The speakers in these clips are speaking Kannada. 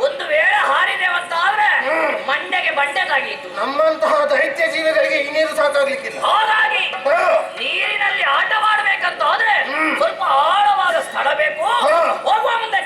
ಒಂದು ವೇಳೆ ಹಾರಿದೆವಂತಾದ್ರೆ ಮಂಡೆಗೆ ಬಂಡೆ ತಾಗಿತ್ತು. ನಮ್ಮಂತಹ ದೈತ್ಯ ಜೀವಿಗಳಿಗೆ ಈ ನೀರು ಸಾಕಾಗ್ಲಿಕ್ಕಿಲ್ಲ. ಹಾಗಾಗಿ ನೀರಿನಲ್ಲಿ ಆಟವಾಡಬೇಕಂತ ಆದ್ರೆ ಸ್ವಲ್ಪ ಆಳವಾದ ಸ್ಥಳ ಬೇಕು. ಹೋಗುವ ಮುಂದೆ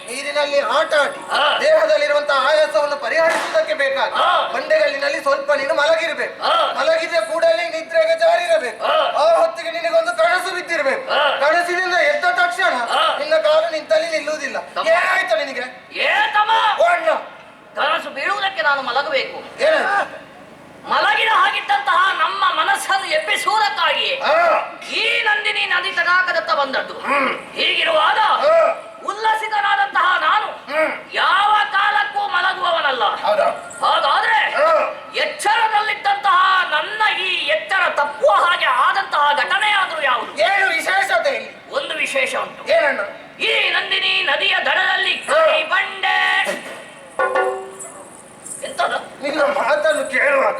ನೀರಿನಲ್ಲಿ ಆಟ ಆಡಿ ದೇಹದಲ್ಲಿರುವಂತಹ ಆಯಾಸವನ್ನು ಪರಿಹರಿಸುವುದಕ್ಕೆ ಬೇಕಾಗಿ ಬಂಡೆಗಲ್ಲಿನಲ್ಲಿ ಸ್ವಲ್ಪ ನೀನು ಮಲಗಿರ್ಬೇಕು. ಮಲಗಿದ ಕೂಡಲೇ ನಿದ್ರೆಗೆ ಜಾರಿರಬೇಕು. ಆ ಹೊತ್ತಿಗೆ ನಿನಗೊಂದು ಕನಸು ಬಿದ್ದಿರ್ಬೇಕು. ಕನಸಿನಿಂದ ಎದ್ದ ತಕ್ಷಣ ನಿನ್ನ ಕಾಲು ನಿಂತಲ್ಲಿ ನಿಲ್ಲುವುದಿಲ್ಲ. ಏನಾಯ್ತು ನಿನಗೆ? ಕನಸು ಬೀಳುವುದಕ್ಕೆ ನಾನು ಮಲಗಬೇಕು. ಮಲಗಿದ ಹಾಗಿದ್ದಂತಹ ನಮ್ಮ ಮನಸ್ಸನ್ನು ಎಬ್ಬಿಸುವುದಕ್ಕಾಗಿ ಈ ನಂದಿನಿ ನದಿ ತಟಾಕದತ್ತ ಬಂದದ್ದು. ಹೀಗಿರುವಾಗ ಉಲ್ಲಸಿತನಾದಂತಹ ನಾನು ಯಾವ ಕಾಲಕ್ಕೂ ಮಲಗುವವನಲ್ಲ. ಹಾಗಾದ್ರೆ ಎಚ್ಚರದಲ್ಲಿದ್ದಂತಹ ನನ್ನ ಈ ಎಚ್ಚರ ತಪ್ಪುವ ಹಾಗೆ ಆದಂತಹ ಘಟನೆ ಆದ್ರೂ ಯಾವುದು? ಏನು ವಿಶೇಷತೆ? ಒಂದು ವಿಶೇಷ ಉಂಟು. ಏನಣ್ಣ? ಈ ನಂದಿನಿ ನದಿಯ ದಡದಲ್ಲಿ ಬಂಡೆ ಎಂತದ? ನಿನ್ನ ಮಾತನ್ನು ಕೇಳುವಾಗ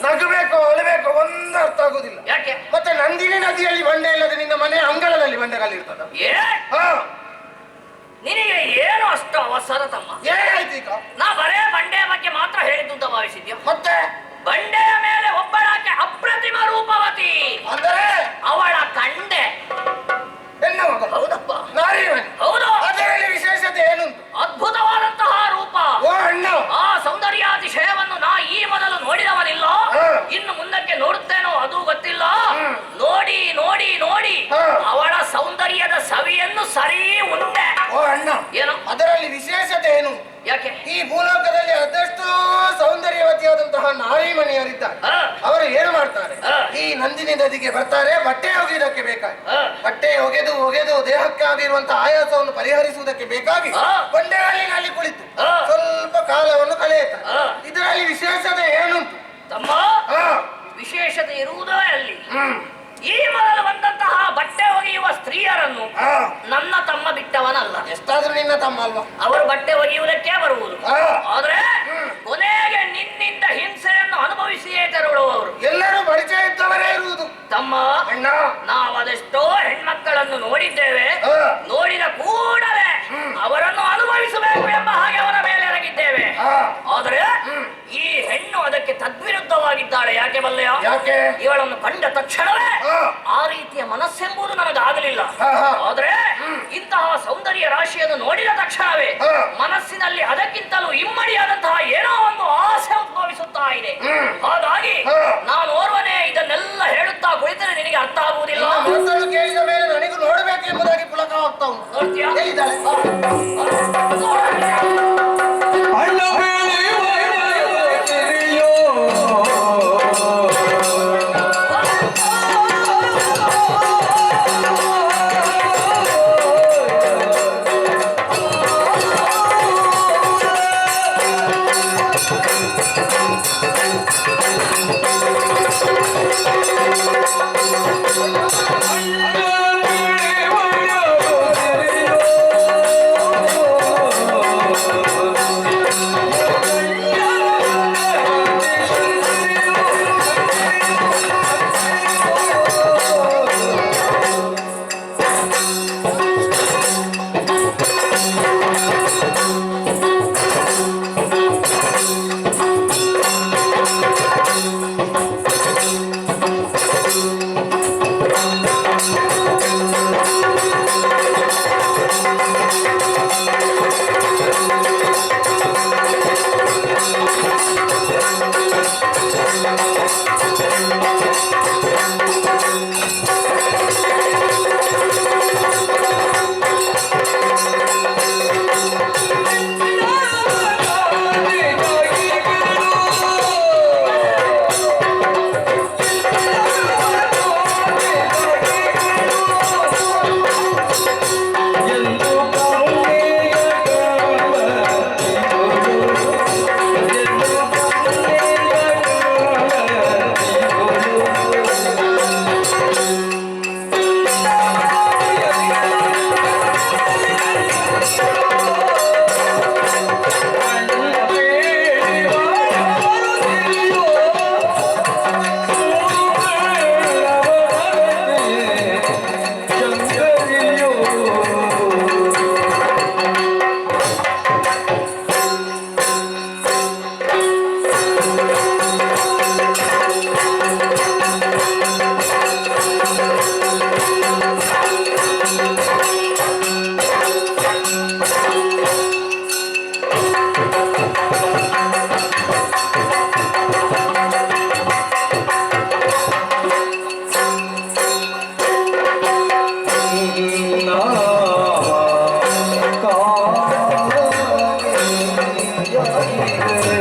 ನಗಬೇಕೋ ಅಳಬೇಕೋ ಒಂದು ಅರ್ಥ ಆಗುದಿಲ್ಲ. ಯಾಕೆ? ಮತ್ತೆ ನಂದಿನಿ ನದಿಯಲ್ಲಿ ಬಂಡೆ ಇಲ್ಲದೆ ನಿನ್ನ ಮನೆ ಅಂಗಳದಲ್ಲಿ ಬಂಡೆಗಳಿರ್ತದ? ನಿನಗೆ ಏನು ಅಷ್ಟು ಅವಸರ ತಮ್ಮ? ಏನಾಯ್ತು ಈಗ? ನಾ ಬರೇ ಬಂಡೆಯ ಬಗ್ಗೆ ಮಾತ್ರ ಹೇಳಿದ್ದು ಅಂತ ಭಾವಿಸಿದ್ಯಾ? ಮತ್ತೆ ಬಂಡೆಯ ಮೇಲೆ ಒಬ್ಬಳಾಕೆ ಅಪ್ರತಿಮ ರೂಪವತಿ ಅಂದರೆ ಅಣ್ಣ ಏನು ಅದರಲ್ಲಿ ವಿಶೇಷತೆ ಏನು? ಯಾಕೆ ಈ ಭೂಲೋಕದಲ್ಲಿ ಅದೆಷ್ಟು ಸೌಂದರ್ಯವತಿಯಾದಂತಹ ನಾರಿಮಣಿಯರಿದ್ದಾರೆ. ಅವರು ಏನು ಮಾಡ್ತಾರೆ? ಈ ನಂದಿನಿ ನದಿಗೆ ಬರ್ತಾರೆ, ಬಟ್ಟೆ ಒಗೆಯುವುದಕ್ಕೆ ಬೇಕಾಗಿ. ಬಟ್ಟೆ ಒಗೆದು ಒಗೆದು ದೇಹಕ್ಕೆ ಆಗಿರುವಂತಹ ಆಯಾಸವನ್ನು ಪರಿಹರಿಸುವುದಕ್ಕೆ ಬೇಕಾಗಿ ಬಂಡೆಗಾಲಿನಲ್ಲಿ ಕುಳಿತು ಸ್ವಲ್ಪ ಕಾಲವನ್ನು ಕಳೆಯುತ್ತಾರೆ. ಇದರಲ್ಲಿ ವಿಶೇಷತೆ ಏನುಂಟು ತಮ್ಮ? ವಿಶೇಷತೆ ಇರುವುದೇ ಅಲ್ಲಿ. ಈ ಮೊದಲು ಬಂದಂತಹ ಬಟ್ಟೆ ಒಗೆಯುವ ಸ್ತ್ರೀಯರನ್ನು ನನ್ನ ತಮ್ಮ ಬಿಟ್ಟವನಲ್ಲ. ಎಷ್ಟಾದ್ರೂ ನಿನ್ನ ತಮ್ಮ ಅಲ್ವಾ? ಅವರು ಬಟ್ಟೆ ಒಗೆಯುವುದಕ್ಕೆ ಬರುವುದು. ಆದ್ರೆ ಕೊನೆಗೆ ನಿನ್ನಿಂದ ಹಿಂಸೆಯನ್ನು ಅನುಭವಿಸಿಯೇ ತೆರಳುವವರು. ಎಲ್ಲರೂ ಪರಿಚಯ ಇದ್ದವರೇ ಇರುವುದು. ತಮ್ಮ ಅಣ್ಣ, ನಾವದೆಷ್ಟೋ ಹೆಣ್ಮಕ್ಕಳನ್ನು ನೋಡಿದ್ದೇವೆ. ನೋಡಿದ ಕೂಡಲೇ ಅವರನ್ನು ಅನುಭವಿಸಬೇಕು ಎಂಬ ಹಾಗೆ ಅವರ ಮೇಲೆ ಎರಗಿದ್ದೇವೆ. ಆದ್ರೆ ಈ ಹೆಣ್ಣು ಅದಕ್ಕೆ ತದ್ವಿರುದ್ಧವಾಗಿದ್ದಾಳೆ. ಯಾಕೆ ಬಲ್ಲೆಯ? ಯಾಕೆ? ಇವಳನ್ನು ಕಂಡ ತಕ್ಷಣವೇ ಆ ರೀತಿಯ ಮನಸ್ಸೆಂಬುದು ನನಗಾಗಲಿಲ್ಲ. ಆದ್ರೆ ಇಂತಹ ಸೌಂದರ್ಯ ರಾಶಿಯನ್ನು ನೋಡಿದ ತಕ್ಷಣವೇ ಮನಸ್ಸಿನಲ್ಲಿ ಅದಕ್ಕಿಂತಲೂ ಇಮ್ಮಡಿಯಾದಂತಹ ಏನೋ ಒಂದು ಆಸೆ ಉದ್ಭವಿಸುತ್ತಾ ಇದೆ. ಹಾಗಾಗಿ ನಾನು ಓರ್ವನೇ ಇದನ್ನೆಲ್ಲ ಹೇಳುತ್ತಾ ಕುಳಿತರೆ ನಿನಗೆ ಅರ್ಥ ಆಗುವುದಿಲ್ಲ. ಮಾತನ್ನು ಕೇಳಿದ ಮೇಲೆ ನನಗೂ ನೋಡಬೇಕು ಎಂಬುದಾಗಿ ಪುಲಕವಾಗ್ತಾ ಉಂಟು. ನೋಡ್ತೀಯಾ? Yeah.